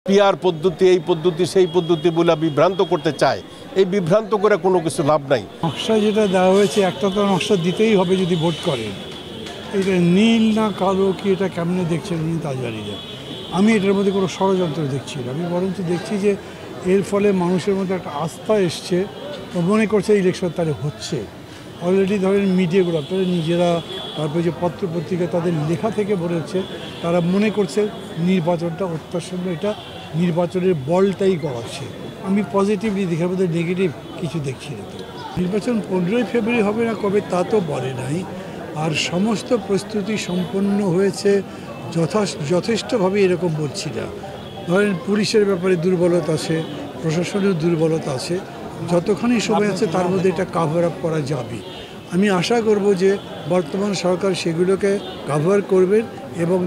PR পদ্ধতি, এই পদ্ধতি, সেই পদ্ধতি বলে বিভ্রান্ত করতে চায়। এই বিভ্রান্ত করে কোনো কিছু লাভ নাই। নকশা যেটা দেওয়া হয়েছে, একটা তো নকশা দিতেই হবে যদি ভোট করেন। এটা নীল না কালো কি এটা কেমনে দেখছেন উনি তা জানি না। আমি এটার মধ্যে কোনো ষড়যন্ত্র দেখছি না। আমি বরঞ্চ দেখছি যে এর ফলে মানুষের মধ্যে একটা আস্থা এসছে, মনে করছে ইলেকশন তাহলে হচ্ছে। অলরেডি ধরেন মিডিয়াগুলো আপনারা নিজেরা, তারপরে যে পত্রপত্রিকা তাদের লেখা থেকে বলেছে, তারা মনে করছে নির্বাচনটা অত্যাসন্ন, এটা নির্বাচনের বলটাই গড়াচ্ছে। আমি পজিটিভলি দেখে মধ্যে নেগেটিভ কিছু দেখছি না। তো নির্বাচন 15ই ফেব্রুয়ারি হবে না কবে তা তো বলে নাই। আর সমস্ত প্রস্তুতি সম্পন্ন হয়েছে যথেষ্টভাবে, এরকম বলছি না। ধরেন পুলিশের ব্যাপারে দুর্বলতা আছে, প্রশাসনের দুর্বলতা আছে, যতখানি সময় আছে তার মধ্যে এটা কাভার আপ করা যাবে। আমি আশা করব যে বর্তমান সরকার সেগুলোকে কাভার করবেন এবং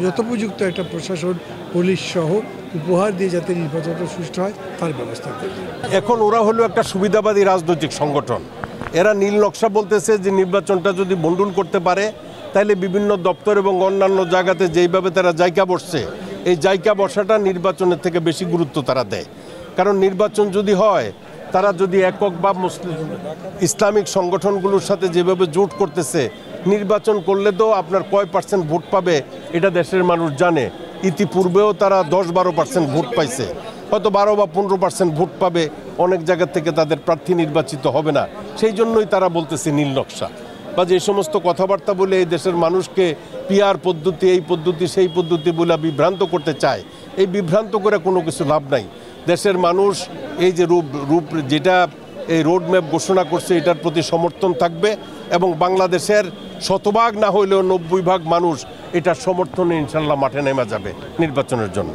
যথোপযুক্ত একটা প্রশাসন, পুলিশ সহ উপহার দিয়ে যাতে নির্বাচনটা সুষ্ঠু হয় তার ব্যবস্থা করবে। এখন ওরা হলো একটা সুবিধাবাদী রাজনৈতিক সংগঠন। এরা নীল নকশা বলতেছে যে নির্বাচনটা যদি বন্টন করতে পারে তাহলে বিভিন্ন দপ্তর এবং অন্যান্য জায়গাতে যেইভাবে তারা জায়গা বসছে, এই জায়গা বসাটা নির্বাচনের থেকে বেশি গুরুত্ব তারা দেয়। কারণ নির্বাচন যদি হয়, তারা যদি একক বা ইসলামিক সংগঠনগুলোর সাথে যেভাবে জোট করতেছে, নির্বাচন করলে তো আপনার কয় পার্সেন্ট ভোট পাবে এটা দেশের মানুষ জানে। ইতিপূর্বেও তারা 10-12% ভোট পাইছে, হয়তো 12 বা 15% ভোট পাবে। অনেক জায়গা থেকে তাদের প্রার্থী নির্বাচিত হবে না। সেই জন্যই তারা বলতেছে নীল নকশা বা যে সমস্ত কথাবার্তা বলে এই দেশের মানুষকে পিআর পদ্ধতি, এই পদ্ধতি, সেই পদ্ধতি বলে বিভ্রান্ত করতে চায়। এই বিভ্রান্ত করে কোনো কিছু লাভ নাই। দেশের মানুষ এই যে রূপ যেটা এই রোডম্যাপ ঘোষণা করছে, এটার প্রতি সমর্থন থাকবে এবং বাংলাদেশের 100% না হইলেও 90% মানুষ এটার সমর্থনে ইনশাল্লাহ মাঠে নেমে যাবে নির্বাচনের জন্য।